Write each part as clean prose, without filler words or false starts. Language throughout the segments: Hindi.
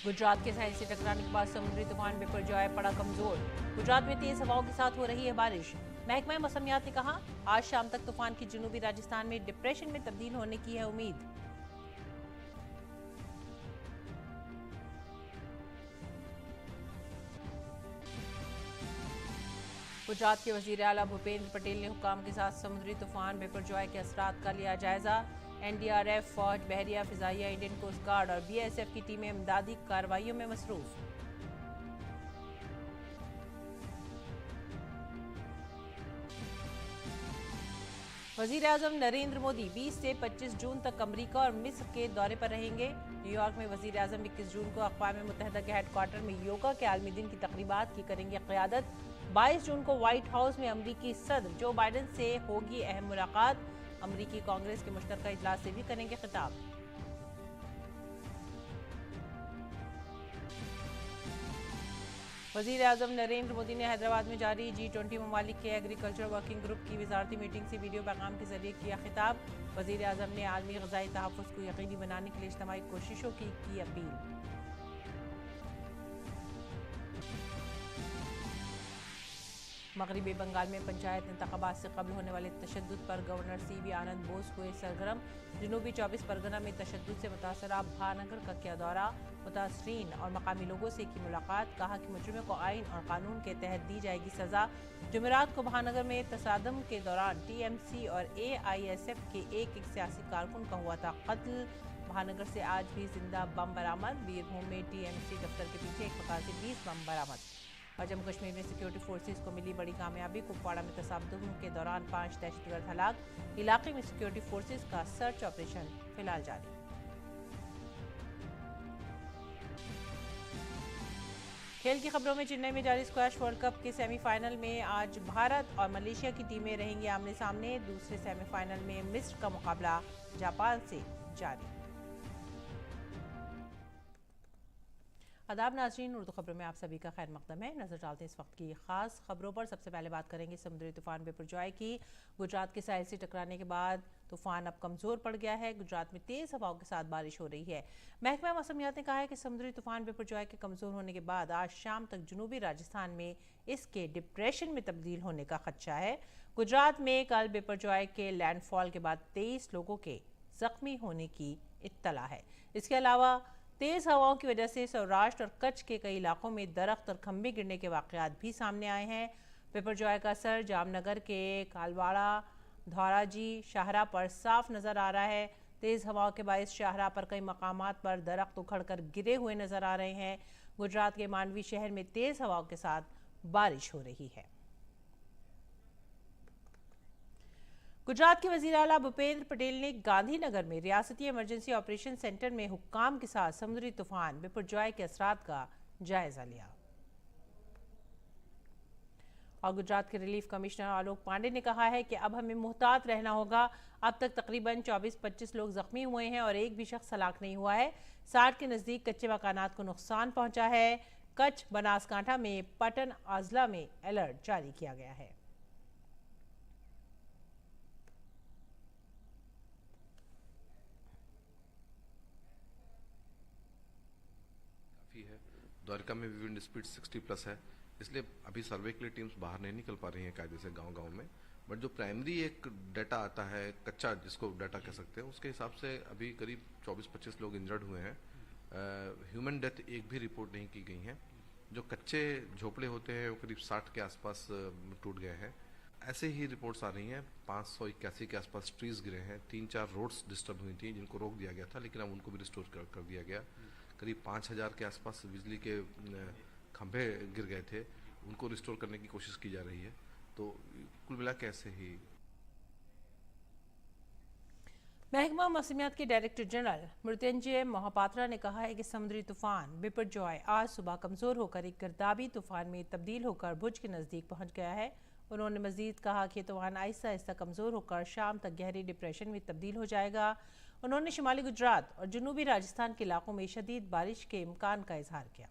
गुजरात के साहिल से टकराने के बाद समुद्री तूफान बिपरजॉय पड़ा कमजोर। गुजरात में तेज हवाओं के साथ हो रही है बारिश। महकमा मौसमियात ने कहा, आज शाम तक तूफान की जनूबी राजस्थान में डिप्रेशन में तब्दील होने की है उम्मीद। गुजरात के वजीर आला भूपेंद्र पटेल ने हुक्काम के साथ समुद्री तूफान बिपरजॉय के असरात का लिया जायजा। एनडीआरएफ, फौज, बहरिया, फिजाइया, इंडियन कोस्ट गार्ड और बीएसएफ की टीमें इमदादी कार्रवाइयों में मसरूफ। वजीर आजम नरेंद्र मोदी 20 से 25 जून तक अमरीका और मिस्र के दौरे पर रहेंगे। न्यूयॉर्क में वजीर आजम 21 जून को अक़वाम मुत्तहिदा के हेडक्वार्टर में योगा के आलमी दिन की तकरीबात की करेंगे क़यादत। 22 जून को व्हाइट हाउस में अमरीकी सदर जो बाइडन से होगी अहम मुलाकात। अमरीकी कांग्रेस के मुश्तरका इजलास से भी करेंगे खिताब। वजीर आजम नरेंद्र मोदी ने हैदराबाद में जारी G20 ममालिक के एग्रीकल्चर वर्किंग ग्रुप की वजारती मीटिंग से वीडियो पैगाम के जरिए किया खिताब। वजीर आजम ने आलमी ग़िज़ाई तहफ़्फ़ुज़ को यकीनी बनाने के लिए इज्तिमाई कोशिशों की अपील। मगरबी बंगाल में पंचायत इंतख़ाबात से कबल होने वाले तशद्दुद पर गवर्नर CV आनंद बोस हुए सरगर्म। जनूबी 24 परगना में तशद्दुद से मुतासरा भानगर का किया दौरा। मुतासरीन और मकामी लोगों से की मुलाकात। कहा कि मुजरिमों को आइन और कानून के तहत दी जाएगी सजा। जुमेरात को भानगर में तसादम के दौरान TMC और AISF के एक सियासी कारकुन का हुआ था कत्ल। भानगर से आज भी जिंदा बम बरामद। बीरभूम में TMC दफ्तर के पीछे एक मकान से 20 बम बरामद। और जम्मू कश्मीर में सिक्योरिटी फोर्सेस को मिली बड़ी कामयाबी। कुपवाड़ा में तसादुम के दौरान 5 दहशतगर्द हलाक। इलाके में सिक्योरिटी फोर्सेस का सर्च ऑपरेशन फिलहाल जारी। खेल की खबरों में चेन्नई में जारी स्क्वैश वर्ल्ड कप के सेमीफाइनल में आज भारत और मलेशिया की टीमें रहेंगी आमने सामने। दूसरे सेमीफाइनल में मिस्र का मुकाबला जापान से जारी। आदाब नाज़रीन, उर्दू खबरों में आप सभी का खैर मकदम है। नजर डालते हैं इस वक्त की खास खबरों पर। सबसे पहले बात करेंगे समुद्री तूफान बिपरजॉय की। गुजरात के साहिल से टकराने के बाद तूफान अब कमजोर पड़ गया है। गुजरात में तेज हवाओं के साथ बारिश हो रही है। महकमा मौसमियात ने कहा है कि समुद्री तूफान बिपरजॉय के कमजोर होने के बाद आज शाम तक जनूबी राजस्थान में इसके डिप्रेशन में तब्दील होने का खदशा है। गुजरात में कल बिपरजॉय के लैंडफॉल के बाद 23 लोगों के जख्मी होने की इत्तला है। इसके अलावा तेज हवाओं की वजह से सौराष्ट्र और कच्छ के कई इलाकों में दरख्त और खंभे गिरने के वाकयात भी सामने आए हैं। बिपरजॉय का असर जामनगर के कालवाड़ा, धौराजी, शाहरा पर साफ नजर आ रहा है। तेज हवाओं के बायस शाहरा पर कई मकामात पर दरख्त उखड़कर गिरे हुए नजर आ रहे हैं। गुजरात के मांडवी शहर में तेज हवाओं के साथ बारिश हो रही है। गुजरात के वजीर आला भूपेंद्र पटेल ने गांधीनगर में रियासती इमरजेंसी ऑपरेशन सेंटर में हुक्काम के साथ समुद्री तूफान बिपरजॉय के असरात का जायजा लिया। और गुजरात के रिलीफ कमिश्नर आलोक पांडे ने कहा है कि अब हमें मुहतात रहना होगा। अब तक तकरीबन 24-25 लोग जख्मी हुए हैं और एक भी शख्स हलाक नहीं हुआ है। 60 के नजदीक कच्चे मकानात को नुकसान पहुंचा है। कच्छ, बनासकांठा में पटन आजला में अलर्ट जारी किया गया है। है द्वारका में भी विंड स्पीड 60+ है, इसलिए अभी सर्वे के लिए टीम्स बाहर नहीं निकल पा रही हैं कायदे से गांव-गांव में। बट जो प्राइमरी एक डाटा आता है, कच्चा जिसको डाटा कह सकते हैं, उसके हिसाब से अभी करीब 24-25 लोग इंजर्ड हुए हैं। ह्यूमन डेथ एक भी रिपोर्ट नहीं की गई है। जो कच्चे झोपड़े होते हैं वो करीब 60 के आसपास टूट गए हैं। ऐसे ही रिपोर्ट्स आ रही हैं 581 के आसपास ट्रीज गिरे हैं। 3-4 रोड्स डिस्टर्ब हुई थी जिनको रोक दिया गया था, लेकिन अब उनको भी रिस्टोर कर दिया गया। करीब 5000 के आसपास बिजली के खंभे गिर गए थे, उनको रिस्टोर करने की कोशिश की जा रही है। तो कुल मिला के ऐसे ही। महकमा मौसमियात के डायरेक्टर जनरल मृत्युंजय मोहपात्रा ने कहा है कि समुद्री तूफान बिपरजॉय आज सुबह कमजोर होकर एक गर्दाबी तूफान में तब्दील होकर भुज के नजदीक पहुंच गया है। उन्होंने मजीद कहा कि तूफान आहिस्ता आहिस्ता कमजोर होकर शाम तक गहरी डिप्रेशन में तब्दील हो जाएगा। उन्होंने शुमाली गुजरात और जनूबी राजस्थान के इलाकों में शदीद बारिश के इम्कान का इजहार किया।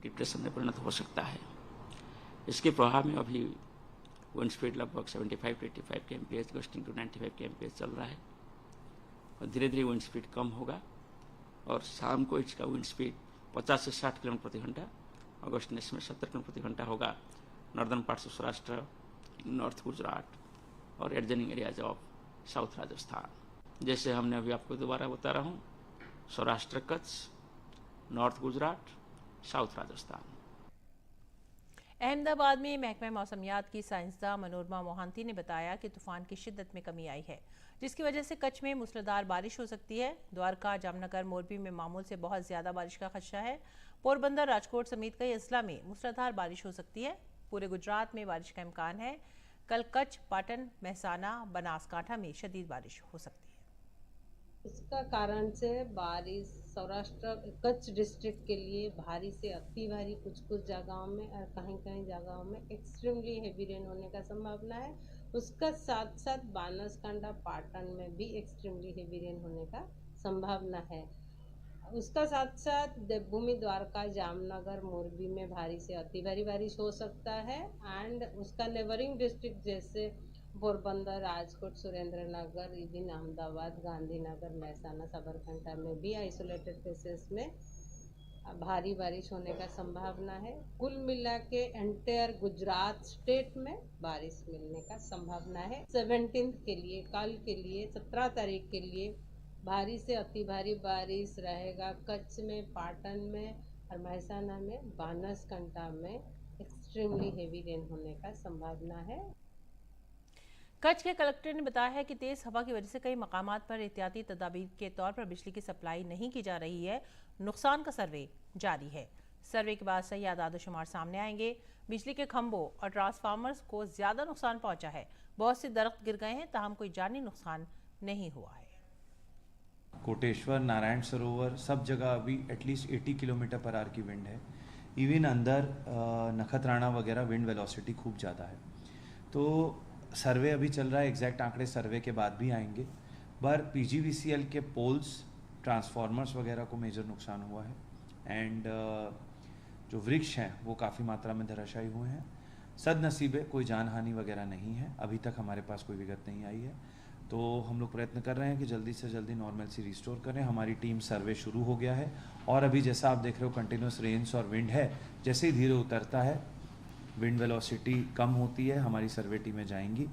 डिप्रेशन में परिणत हो सकता है। इसके प्रभाव में अभी विंड स्पीड लगभग 75-85 kmph गस्टिंग टू 95 kmph चल रहा है और धीरे धीरे विंड स्पीड कम होगा और शाम को इसका विंड स्पीड 50 से 60 किलोमीटर प्रति घंटा, ऑगस्टनेस में 70 किलोमीटर प्रति घंटा होगा। Northern parts of Saurashtra, north Gujarat और adjoining areas of south Rajasthan. जैसे हमने अभी आपको दोबारा बता रहा हूँ, सौराष्ट्र कच्छ, नॉर्थ गुजरात, साउथ राजस्थान। अहमदाबाद में महकमा मौसमियात की साइंसदान मनोरमा मोहंती ने बताया कि तूफान की शिद्दत में कमी आई है, जिसकी वजह से कच्छ में मूसलाधार बारिश हो सकती है। द्वारका, जामनगर, मोरबी में मामूल से बहुत ज्यादा बारिश का खदशा है। पोरबंदर, राजकोट समेत कई अजला में मूसलाधार बारिश हो सकती है। पूरे गुजरात में बारिश का इम्कान है। कल कच्छ, पाटन, महसाना, बनासकांठा में शदीद बारिश हो सकती है। इसका कारण से बारिश सौराष्ट्र कच्छ डिस्ट्रिक्ट के लिए भारी से अति भारी कुछ जगहों में और कहीं जगहों में एक्सट्रीमली हेवी रेन होने का संभावना है। उसका साथ साथ बनासकांठा, पाटन में भी एक्सट्रीमली हेवी रेन होने का संभावना है। उसका साथ साथ देवभूमि, द्वारका, जामनगर, मोरबी में भारी से अति भारी बारिश हो सकता है। एंड उसका नेबरिंग डिस्ट्रिक्ट जैसे पोरबंदर, राजकोट, सुरेंद्रनगर, इवन अहमदाबाद, गांधीनगर, महसाना, साबरकांठा में भी आइसोलेटेड प्लेसेस में भारी बारिश होने का संभावना है। कुल मिला के एंटायर गुजरात स्टेट में बारिश मिलने का संभावना है। 17 के लिए, कल के लिए, 17 तारीख के लिए भारी से अति भारी बारिश रहेगा कच्छ में, पाटन में और महसाना में। बनासकांठा में एक्सट्रीमली हेवी रेन होने का संभावना है। कच्छ के कलेक्टर ने बताया है कि तेज हवा की वजह से कई मकामात पर एहतियाती तदाबीर के तौर पर बिजली की सप्लाई नहीं की जा रही है। नुकसान का सर्वे जारी है। सर्वे के बाद सही आदाद-ओ-शुमार सामने आएंगे। बिजली के खंभों और ट्रांसफार्मर्स को ज्यादा नुकसान पहुंचा है। बहुत से दरख्त गिर गए हैं, ताहम कोई जानी नुकसान नहीं हुआ है। कोटेश्वर, नारायण सरोवर, सब जगह अभी एटलीस्ट 80 किलोमीटर पर आवर की विंड है। इवन अंदर नखत्राणा वगैरह विंड वेलोसिटी खूब ज़्यादा है। तो सर्वे अभी चल रहा है, एग्जैक्ट आंकड़े सर्वे के बाद भी आएंगे। पर पीजीवीसीएल के पोल्स, ट्रांसफार्मर्स वगैरह को मेजर नुकसान हुआ है। एंड जो वृक्ष हैं वो काफ़ी मात्रा में धराशायी हुए हैं। सदनसीबे कोई जान हानि वगैरह नहीं है, अभी तक हमारे पास कोई विगत नहीं आई है। तो हम लोग प्रयत्न कर रहे हैं कि जल्दी से जल्दी नॉर्मलसी रिस्टोर करें। हमारी टीम सर्वे शुरू हो गया है और अभी जैसा आप देख रहे हो कंटिन्यूस रेन्स और विंड है, जैसे ही धीरे उतरता है, विंड वेलोसिटी कम होती है, हमारी सर्वे टीमें जाएंगी।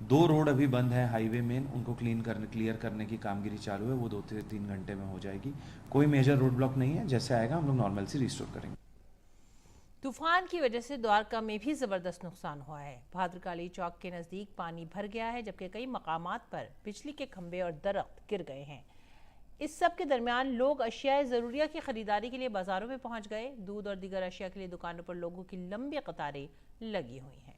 2 रोड अभी बंद है हाईवे मेन, उनको क्लियर करने की कामगिरी चालू है, वो 2 से 3 घंटे में हो जाएगी। कोई मेजर रोड ब्लॉक नहीं है, जैसे आएगा हम लोग नॉर्मलसी रिस्टोर करेंगे। तूफान की वजह से द्वारका में भी जबरदस्त नुकसान हुआ है। भाद्रकाली चौक के नजदीक पानी भर गया है, जबकि कई मकामात पर बिजली के खंभे और दरख्त गिर गए हैं। इस सब के दरमियान लोग अशियाए ज़रूरिया की खरीदारी के लिए बाजारों में पहुंच गए। दूध और दीगर अशिया के लिए दुकानों पर लोगों की लंबी कतारें लगी हुई हैं।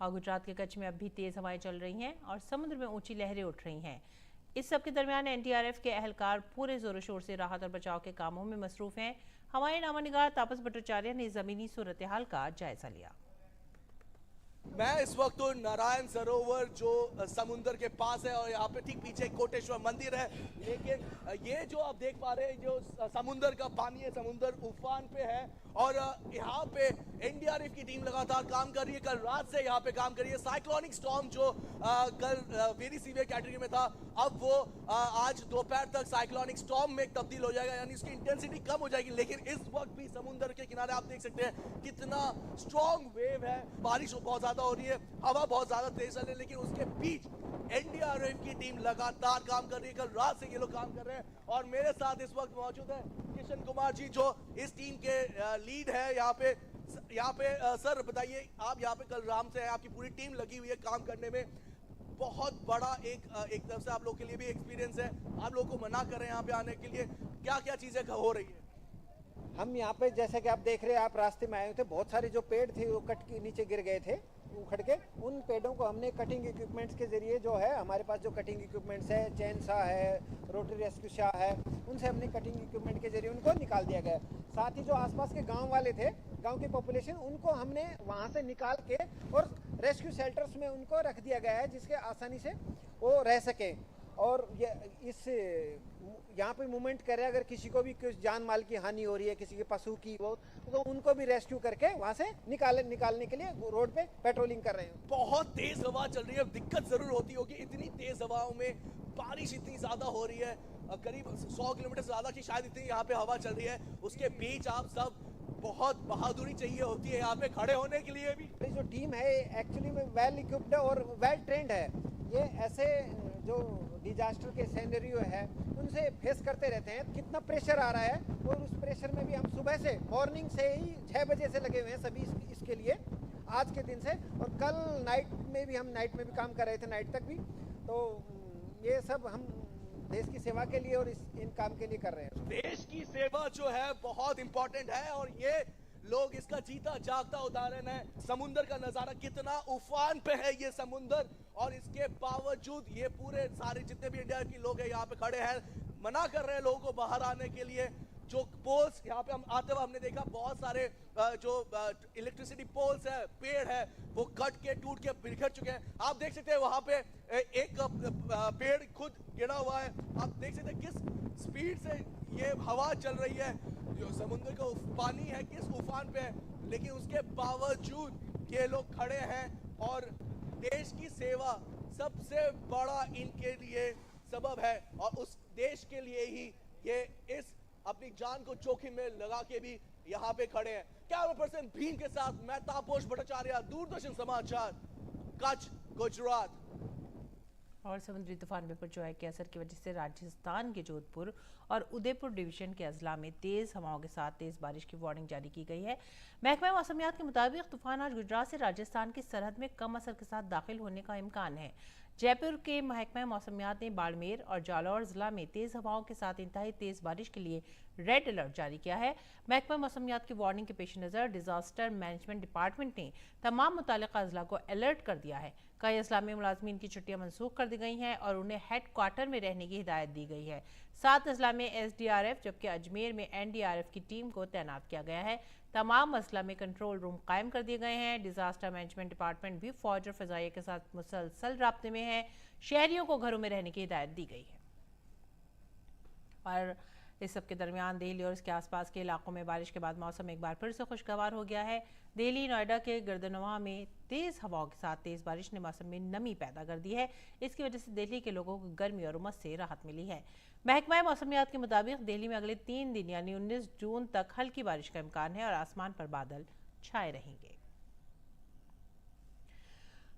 और गुजरात के कच्छ में अब भी तेज हवाएं चल रही हैं और समुद्र में ऊंची लहरें उठ रही हैं। इस सब के दरमियान एनडीआरएफ के अहलकार पूरे जोरों शोर से राहत और बचाव के कामों में मसरूफ हैं। हमारे नामानिगार तापस भट्टाचार्य ने जमीनी सूरत हाल का जायजा लिया। मैं इस वक्त तो नारायण सरोवर जो समुंदर के पास है और यहाँ पे ठीक पीछे कोटेश्वर मंदिर है, लेकिन ये जो आप देख पा रहे हैं जो समुंदर का पानी है, समुंदर उफान पे है और यहाँ पे एनडीआरएफ की टीम लगातार काम कर रही है। कल रात से यहाँ पे काम कर रही है। साइक्लोनिक स्टॉर्म जो कल वेरी सीवियर कैटेगरी में था, अब वो आज दोपहर तक साइक्लोनिक स्टॉर्म में तब्दील हो जाएगा, यानी उसकी इंटेंसिटी कम हो जाएगी। लेकिन इस वक्त भी समुंदर के किनारे आप देख सकते हैं कितना स्ट्रॉन्ग वेव है, बारिश बहुत ज्यादा हो रही है, हवा बहुत ज्यादा तेज चल रही है, लेकिन उसके बीच एनडीआरएफ की टीम लगातार काम कर रही है। कल रात से ये लोग काम कर रहे हैं और मेरे साथ इस वक्त मौजूद है किशन कुमार जी जो इस टीम के लीड है यहाँ पे। सर बताइए, आप यहाँ पे कल राम से है, आपकी पूरी टीम लगी हुई है काम करने में। बहुत बड़ा एक तरफ से आप लोग के लिए भी एक्सपीरियंस है, आप लोगों को मना कर रहे हैं यहाँ पे आने के लिए, क्या क्या चीजें हो रही है? हम यहाँ पे जैसे कि आप देख रहे हैं, आप रास्ते में आए थे, बहुत सारे जो पेड़ थे वो कट के नीचे गिर गए थे उखड़ के। उन पेड़ों को हमने कटिंग इक्विपमेंट्स के जरिए जो है हमारे पास जो कटिंग इक्विपमेंट्स है, चैन सा है, रोटरी रेस्क्यू सा है, उनसे हमने कटिंग इक्विपमेंट के जरिए उनको निकाल दिया गया। साथ ही जो आसपास के गांव वाले थे, गांव की पॉपुलेशन, उनको हमने वहां से निकाल के और रेस्क्यू शेल्टर्स में उनको रख दिया गया है जिसके आसानी से वो रह सके। और ये इस यहाँ पे मूवमेंट करे, अगर किसी को भी कुछ जान माल की हानि हो रही है, किसी के पशु की वो, तो उनको भी रेस्क्यू करके वहाँ से निकालने के लिए रोड पे पेट्रोलिंग कर रहे हैं। बहुत तेज हवा चल रही है, दिक्कत जरूर होती होगी इतनी तेज हवाओं में, बारिश इतनी ज्यादा हो रही है, करीब 100 किलोमीटर से ज्यादा की शायद इतनी यहाँ पे हवा चल रही है, उसके बीच आप सब बहुत बहादुरी चाहिए होती है यहाँ पे खड़े होने के लिए भी। जो टीम है एक्चुअली में वेल इक्विप्ड है और वेल ट्रेंड है। ये ऐसे जो डिजास्टर के सिनेरियो है उनसे फेस करते रहते हैं। कितना प्रेशर आ रहा है और उस प्रेशर में भी हम सुबह से मॉर्निंग से ही 6 बजे से लगे हुए हैं सभी इसके लिए, आज के दिन से। और कल नाइट में भी काम कर रहे थे, नाइट तक भी। तो ये सब हम देश की सेवा के लिए और इन काम के लिए कर रहे हैं। देश की सेवा जो है बहुत इंपॉर्टेंट है और ये लोग इसका जीता जागता उदाहरण है। समुंदर का नजारा, कितना उफान पे है ये समुंदर, और इसके बावजूद ये पूरे सारे जितने भी इंडिया के लोग हैं यहाँ पे खड़े हैं, मना कर रहे हैं लोगों को बाहर आने के लिए। जो पोल्स यहाँ पे हम आते हुए हमने देखा, बहुत सारे जो इलेक्ट्रिसिटी पोल्स है, पेड़ है, वो कट के टूट के बिखर चुके हैं। आप देख सकते हैं वहां पे एक पेड़ खुद गिरा हुआ है। आप देख सकते हैं किस स्पीड से ये हवा चल रही है, जो समुद्र का पानी है किस उफान पे है, लेकिन उसके बावजूद ये लोग खड़े हैं और देश की सेवा सबसे बड़ा इनके लिए सबब है, और उस देश के लिए ही ये इस अपनी जान को जोखिम में लगा के भी यहाँ पे खड़े हैं। कैमरा पर्सन भीम के साथ मैं तापोश भट्टाचार्य, दूरदर्शन समाचार, कच्छ, गुजरात। और समुद्री तूफान बिपरजॉय के असर की वजह से राजस्थान के जोधपुर और उदयपुर डिवीजन के अजला में तेज हवाओं के साथ तेज बारिश की वार्निंग जारी की गई है। महकमा मौसमियात के मुताबिक तूफान आज गुजरात से राजस्थान की सरहद में कम असर के साथ दाखिल होने का इम्कान है। जयपुर के महकमा मौसमियात ने बाड़मेर और जालौर जिला में तेज हवाओं के साथ इंतहाई तेज बारिश के लिए रेड अलर्ट जारी किया है। महकमा मौसमियात की वार्निंग के पेश नज़र डिजास्टर मैनेजमेंट डिपार्टमेंट ने तमाम मुतालिका अजला को अलर्ट कर दिया है। कई अजला में मुलाजमीन की छुट्टियां मनसूख कर दी गई हैं और उन्हें हेड क्वार्टर में रहने की हिदायत दी गई है। 7 अजला में SDRF जबकि अजमेर में NDRF की टीम को तैनात किया गया है। तमाम अजला में कंट्रोल रूम कायम कर दिए गए हैं। डिजास्टर मैनेजमेंट डिपार्टमेंट भी फौज और फजाइया के साथ मुसलसल राब्ते में है। शहरियों को घरों में रहने की हिदायत दी गई है। और इस सब के दरमियान दिल्ली और इसके आसपास के इलाकों में बारिश के बाद मौसम एक बार फिर से खुशगवार हो गया है। दिल्ली नोएडा के गर्दनवा में तेज हवाओं के साथ तेज बारिश ने मौसम में नमी पैदा कर दी है। इसकी वजह से दिल्ली के लोगों को गर्मी और उमस से राहत मिली है। महकमा मौसमियात के मुताबिक दिल्ली में अगले 3 दिन यानी 19 जून तक हल्की बारिश का इम्कान है और आसमान पर बादल छाए रहेंगे।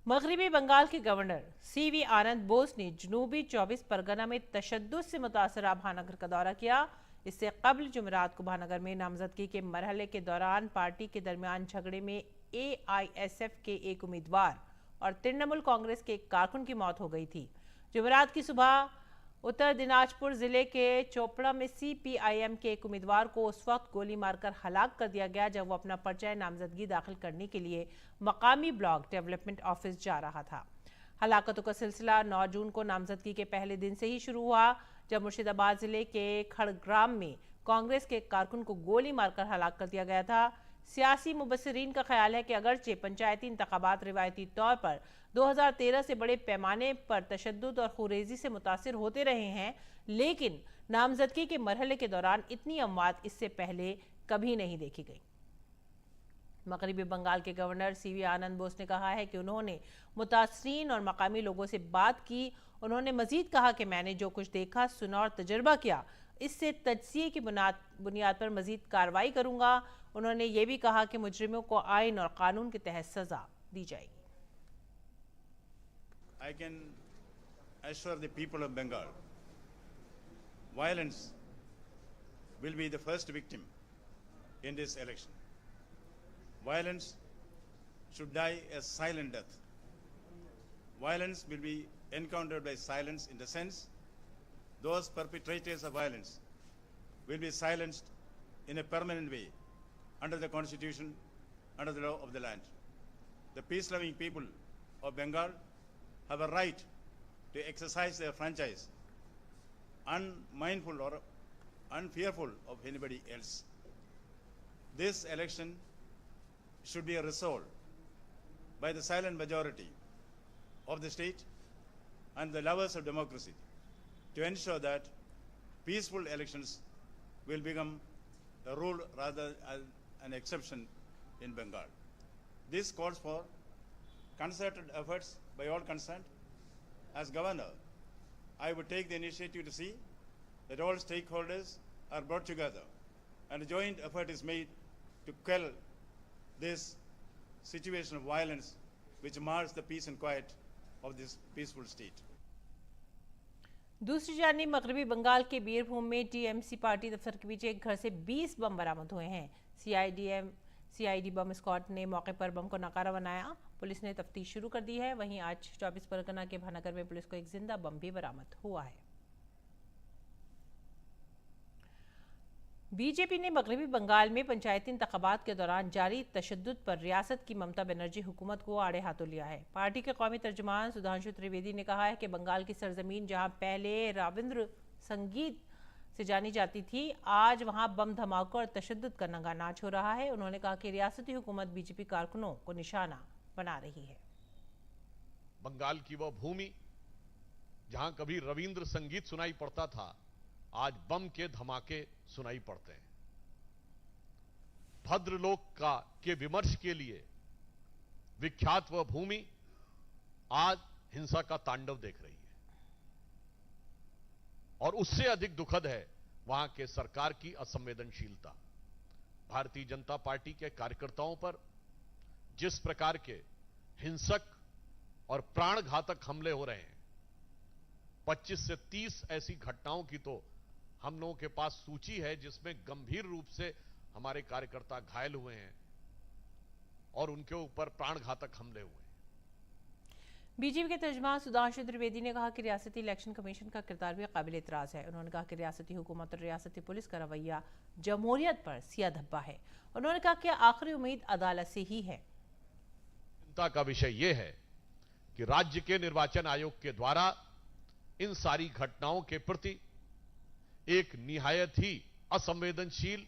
मगरबी बंगाल के गवर्नर CV आनंद बोस ने जनूबी 24 परगना में तशद्दुद से मुतासरा भानगर का दौरा किया। इससे कबल जुमेरात को भानगर में नामजदगी के मरहले के दौरान पार्टी के दरमियान झगड़े में AISF के एक उम्मीदवार और तृणमूल कांग्रेस के एक कारकुन की मौत हो गई थी। जुमेरात की सुबह उत्तर दिनाजपुर जिले के चोपड़ा में CPIM के एक उम्मीदवार को उस वक्त गोली मारकर हलाक कर दिया गया जब वो अपना पर्चा नामजदगी दाखिल करने के लिए मकामी ब्लॉक डेवलपमेंट ऑफिस जा रहा था। हलाकतों का सिलसिला 9 जून को नामजदगी के पहले दिन से ही शुरू हुआ जब मुर्शिदाबाद जिले के खड़ग्राम में कांग्रेस के एक कारकुन को गोली मारकर हलाक कर दिया गया था। सियासी मुबस्सिरीन का ख्याल है कि अगरचे पंचायती इंतखाबात रिवायती तौर पर 2013 से बड़े पैमाने पर तशद्दुद और खुरेजी से मुतासिर होते रहे हैं, लेकिन नामजदगी के मरहले के दौरान इतनी अमवात इससे पहले कभी नहीं देखी गई। मगरबी बंगाल के गवर्नर CV आनंद बोस ने कहा है कि उन्होंने मुतासरीन और मकामी लोगों से बात की। उन्होंने मजीद कहा कि मैंने जो कुछ देखा, सुना और तजर्बा किया, इससे तजज़िये की बुनियाद पर मजीद कार्रवाई करूंगा। उन्होंने ये भी कहा कि मुजरिमों को आइन और कानून के तहत सजा दी जाएगी। I can assure the people of Bengal, violence will be the first victim in this election. Violence should die a silent death. Violence will be encountered by silence in the sense those perpetrators of violence will be silenced in a permanent way under the constitution, under the law of the land. The peace-loving people of Bengal have a right to exercise their franchise, unmindful or unfearful of anybody else. This election should be resolved by the silent majority of the state and the lovers of democracy. to ensure that peaceful elections will become a rule rather than an exception in Bengal. This calls for concerted efforts by all concerned. As governor, I would take the initiative to see that all stakeholders are brought together and a joint effort is made to quell this situation of violence which mars the peace and quiet of this peaceful state. दूसरी जानिब मगरबी बंगाल के बीरभूम में टीएमसी पार्टी दफ्तर के पीछे एक घर से 20 बम बरामद हुए हैं। सीआईडी बम स्क्वाड ने मौके पर बम को नकारा बनाया। पुलिस ने तफ्तीश शुरू कर दी है। वहीं आज 24 परगना के भानगर में पुलिस को एक जिंदा बम भी बरामद हुआ है। बीजेपी ने मगरबी बंगाल में पंचायती इंतखाबात के दौरान जारी तशद्दुद पर रियासत की ममता बनर्जी हुकूमत को आड़े हाथों लिया है। पार्टी के कौमी तर्जुमान सुधांशु त्रिवेदी ने कहा है कि बंगाल की सरजमीन जहां पहले रविंद्र संगीत से जानी जाती थी, आज वहां बम धमाकों और तशद्दुद का नंगा नाच हो रहा है। उन्होंने कहा कि रियासती हुकूमत बीजेपी कारकुनों को निशाना बना रही है। बंगाल की वह भूमि जहां कभी रविंद्र संगीत सुनाई पड़ता था, आज बम के धमाके सुनाई पड़ते हैं। भद्रलोक के विमर्श के लिए विख्यात वह भूमि आज हिंसा का तांडव देख रही है और उससे अधिक दुखद है वहां के सरकार की असंवेदनशीलता। भारतीय जनता पार्टी के कार्यकर्ताओं पर जिस प्रकार के हिंसक और प्राणघातक हमले हो रहे हैं, 25 से 30 ऐसी घटनाओं की तो हम लोगों के पास सूची है जिसमें गंभीर रूप से हमारे कार्यकर्ता घायल हुए हैं और उनके ऊपर प्राणघातक हमले हुए हैं। बीजेपी के तर्जुमान सुधांशु त्रिवेदी ने कहा कि रियासती इलेक्शन कमीशन का किरदार भी काबिल एतराज है। उन्होंने कहा कि रियासती हुकूमत और रियासती पुलिस का रवैया जमहूरियत पर सिया धब्बा है। उन्होंने कहा कि आखिरी उम्मीद अदालत से ही है। चिंता का विषय यह है कि राज्य के निर्वाचन आयोग के द्वारा इन सारी घटनाओं के प्रति एक निहायत ही असंवेदनशील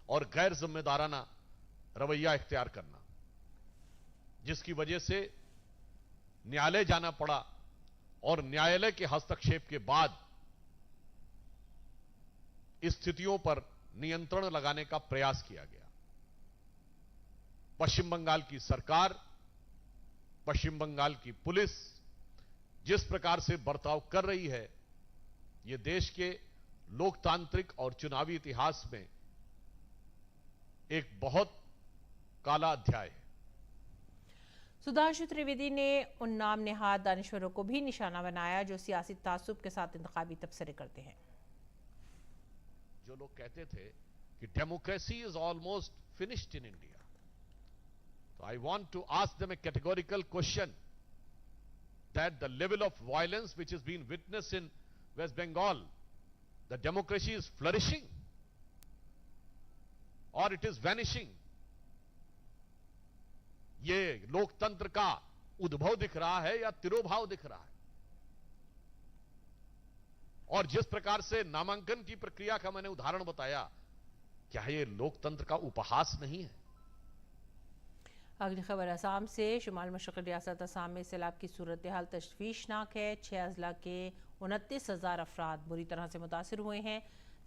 और गैर जिम्मेदाराना रवैया इख्तियार करना, जिसकी वजह से न्यायालय जाना पड़ा और न्यायालय के हस्तक्षेप के बाद स्थितियों पर नियंत्रण लगाने का प्रयास किया गया। पश्चिम बंगाल की सरकार, पश्चिम बंगाल की पुलिस जिस प्रकार से बर्ताव कर रही है, यह देश के लोकतांत्रिक और चुनावी इतिहास में एक बहुत काला अध्याय है। सुधांशु त्रिवेदी ने उन नाम नेहाद दानिश्वरों को भी निशाना बनाया जो सियासी तासुब के साथ इंतखाबी तबसरे करते हैं। जो लोग कहते थे कि democracy is almost finished in India, तो I want to ask them a categorical question that the level of violence which is been witnessed in West Bengal, the democracy is flourishing or it is vanishing? ये लोकतंत्र का उद्भव दिख रहा है या तिरोभाव दिख रहा है? और जिस प्रकार से नामांकन की प्रक्रिया का मैंने उदाहरण बताया, क्या ये लोकतंत्र का उपहास नहीं है? अगली खबर असम से। शुमाल मशरक़ी रियासत असम में सैलाब की सूरत हाल तशवीशनाक है। 6 अजला के 29,000 अफराद बुरी तरह से मुतासर हुए हैं।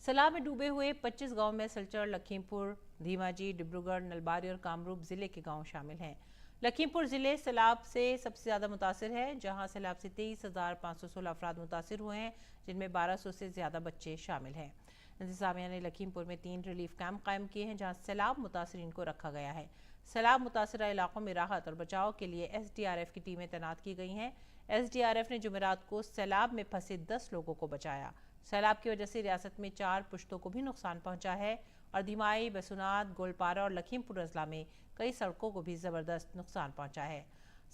सैलाब में डूबे हुए 25 गाँव में सिलचर, लखीमपुर, धीमाजी, डिब्रूगढ़, नलबारी और कामरूप जिले के गांव शामिल हैं। लखीमपुर जिले सैलाब से सबसे ज़्यादा मुतासर है, जहां सैलाब से 23,516 अफराद मुतासर हुए हैं, जिनमें 1200 से ज़्यादा बच्चे शामिल हैं। इंतज़ामिया ने लखीमपुर में 3 रिलीफ कैंप कायम किए हैं, जहां सैलाब मुतासरीन को रखा गया है। सैलाब मुतासरा इलाकों में राहत और बचाव के लिए SDRF की टीमें तैनात की गई हैं। SDRF ने जुमेरात को सैलाब में फंसे 10 लोगों को बचाया। सैलाब की वजह से रियासत में 4 पुश्तों को भी नुकसान पहुंचा है और धीमाई, बसुनात, गोलपारा और लखीमपुर अजला में कई सड़कों को भी ज़बरदस्त नुकसान पहुंचा है।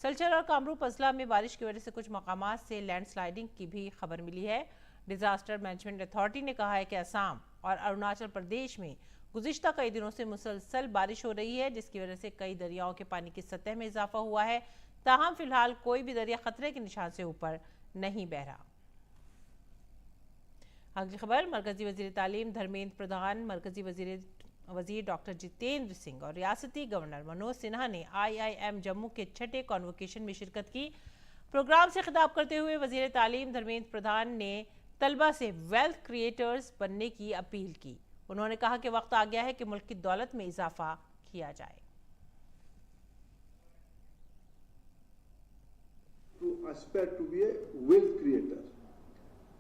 सलचर और कामरूप अजला में बारिश की वजह से कुछ मकामात से लैंडस्लाइडिंग की भी खबर मिली है। डिजास्टर मैनेजमेंट अथॉरिटी ने कहा है कि असम और अरुणाचल प्रदेश में गुज़िश्ता कई दिनों से मुसलसल बारिश हो रही है, जिसकी वजह से कई दरियाओं के पानी की सतह में इजाफा हुआ है। ताहम फिलहाल कोई भी दरिया खतरे के निशान से ऊपर नहीं बह रहा। अगली खबर, मरकजी वजीर तालीम धर्मेंद्र प्रधान, मरकजी वजीर डॉक्टर जितेंद्र सिंह और रियासती गवर्नर मनोज सिन्हा ने IIM जम्मू के 6ठे कॉन्वोकेशन में शिरकत की। प्रोग्राम से खिताब करते हुए वजीर तालीम धर्मेंद्र प्रधान ने तलबा से वेल्थ क्रिएटर्स बनने की अपील की। उन्होंने कहा कि वक्त आ गया है कि मुल्क की दौलत में इजाफा किया जाए। To aspire to be a wealth creator.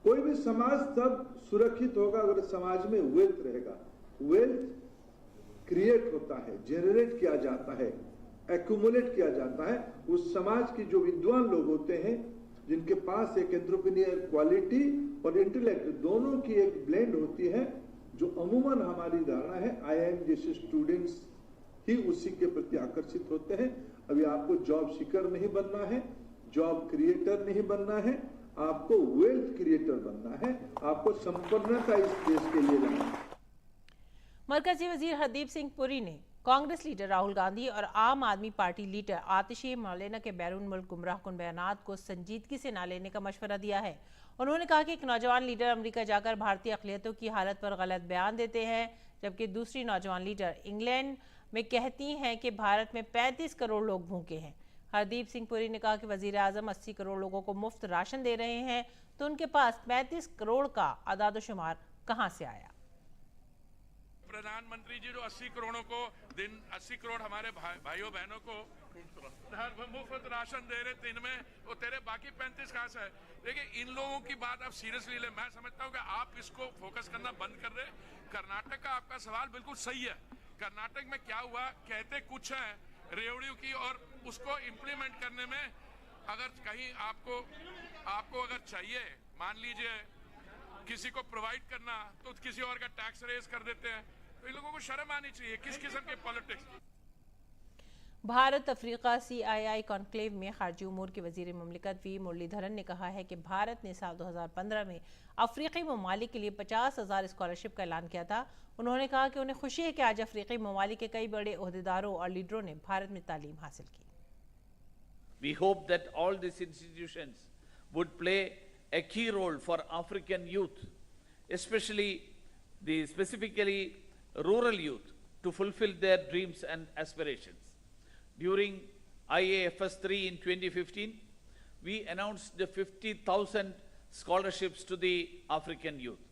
कोई भी समाज तब सुरक्षित होगा अगर समाज में वेल्थ रहेगा। वेल्थ क्रिएट होता है, जनरेट किया जाता है, एक्यूमुलेट किया जाता है उस समाज की जो विद्वान लोग होते हैं, जिनके पास एक एंटरप्रेन्योर क्वालिटी और इंटेलेक्ट दोनों की एक ब्लेंड होती है, जो अमूमन हमारी धारणा है IIM जैसे स्टूडेंट्स ही उसी के प्रति आकर्षित होते हैं। अभी आपको जॉब सीकर नहीं बनना है, जॉब क्रिएटर नहीं बनना है, आपको वेल्थ क्रिएटर बनना है, आपको संपन्नता इस देश के लिए लाना है। मरकजी वजीर हरदीप सिंह पुरी ने कांग्रेस लीडर राहुल गांधी और आम आदमी पार्टी लीडर आतिशी मौलाना के बैरून मुल्क गुमराहकुन बयानात को संजीदगी से न लेने का मशवरा दिया है। उन्होंने कहा कि एक नौजवान लीडर अमेरिका जाकर भारतीय अक़लियतों की हालत पर गलत बयान देते हैं, जबकि दूसरी नौजवान लीडर इंग्लैंड में कहती हैं कि भारत में 35 करोड़ लोग भूखे हैं। हरदीप सिंह पुरी ने कहा कि वजीर आजम 80 करोड़ लोगों को मुफ्त राशन दे रहे हैं, तो उनके पास 35 करोड़ का अदाद-ओ-शुमार कहां से आया। प्रधानमंत्री जी जो 80 करोड़ों को दिन 80 करोड़ हमारे भाइयों बहनों को मुफ्त राशन दे रहे, दिन में वो तेरे बाकी 35 कहां से है। देखिए, इन लोगों की बात आप सीरियसली ले। मैं समझता हूं कि आप इसको फोकस करना बंद कर रहे। कर्नाटक का आपका सवाल बिल्कुल सही है। कर्नाटक में क्या हुआ, कहते कुछ है रेवड़ियों की, और उसको इम्प्लीमेंट करने में अगर कहीं आपको अगर चाहिए, मान लीजिए किसी को प्रोवाइड करना, तो किसी और का टैक्स रेज कर देते हैं। तो इन लोगों को शर्म आनी चाहिए। किस किस्म के politics. Bharat Africa CII conclave में खारजी उमूर के वजीर मुमलिकत वी मुरलीधरन ने कहा है कि भारत ने साल 2015 में अफ्रीकी ममालिक के लिए 50,000 स्कॉलरशिप का ऐलान किया था। उन्होंने कहा कि उन्हें खुशी है कि आज अफ्रीकी ममालिक के कई बड़े ओहदेदारों और लीडरों ने भारत में तालीम हासिल की। We hope that all these institutions would play a key role for African youth, specifically rural youth, to fulfill their dreams and aspirations. During IAFS 3 in 2015, we announced the 50,000 scholarships to the African youth.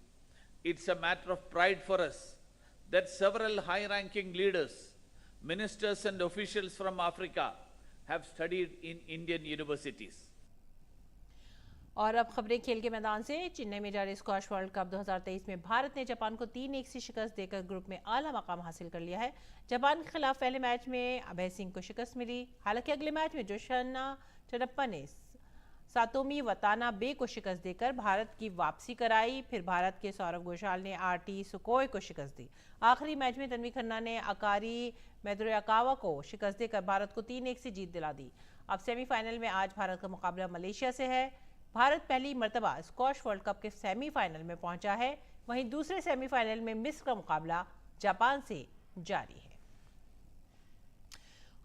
It's a matter of pride for us that several high-ranking leaders, ministers and officials from Africa have studied in Indian universities. और अब खबरें खेल के मैदान से। चेन्नई में जारी स्क्वाश वर्ल्ड कप 2023 में भारत ने जापान को 3-1 से शिकस्त देकर ग्रुप में आला मकाम हासिल कर लिया है। जापान के खिलाफ पहले मैच में अभय सिंह को शिकस्त मिली। हालांकि अगले मैच में जोशाना चन्नप्पा ने सातोमी वतानाबे को शिकस्त देकर भारत की वापसी कराई। फिर भारत के सौरव घोषाल ने RT सुकोई को शिकस्त दी। आखिरी मैच में तन्वी खन्ना ने अकारी मैत्रोयाकावा को शिकस्त देकर भारत को 3-1 से जीत दिला दी। अब सेमीफाइनल में आज भारत का मुकाबला मलेशिया से है। भारत पहली मर्तबा स्क्वाश वर्ल्ड कप के सेमीफाइनल में पहुंचा है। वहीं दूसरे सेमीफाइनल में मिस्र का मुकाबला जापान से जारी है।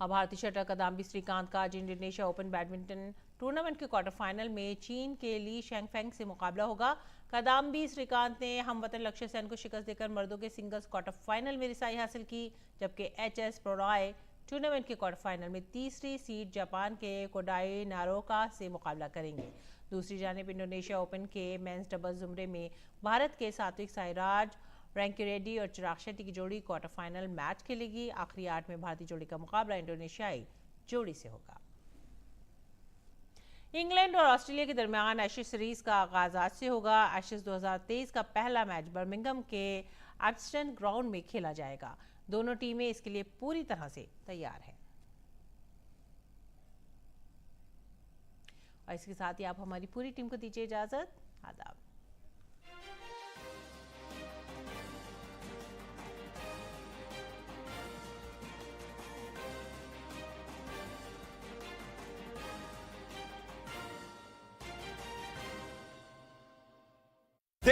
अब भारतीय शटलर किदाम्बी श्रीकांत का आज इंडोनेशिया ओपन बैडमिंटन टूर्नामेंट के क्वार्टर फाइनल में चीन के ली शेंगफेंग से मुकाबला होगा। किदाम्बी श्रीकांत ने हमवतन लक्ष्य सेन को शिकस्त देकर मर्दों के सिंगल्स क्वार्टर फाइनल में रिसाई हासिल की, जबकि HS प्रणॉय टूर्नामेंट के क्वार्टर फाइनल में तीसरी सीड जापान के कोडाई नारोका से मुकाबला करेंगे। दूसरी जानिब इंडोनेशिया ओपन के मेंस डबल्स जुमरे में भारत के सात्विक साईराज, रैंकीरेड्डी और चिराग शेट्टी की जोड़ी क्वार्टर फाइनल मैच खेलेगी। आखिरी 8 में भारतीय जोड़ी का मुकाबला इंडोनेशियाई जोड़ी से होगा। इंग्लैंड और ऑस्ट्रेलिया के दरमियान एशेज सीरीज का आगाज आज से होगा। एशेज 2023 का पहला मैच बर्मिंघम के एब्स्टन ग्राउंड में खेला जाएगा। दोनों टीमें इसके लिए पूरी तरह से तैयार हैं। और इसके साथ ही आप हमारी पूरी टीम को दीजिए इजाजत। आदाब।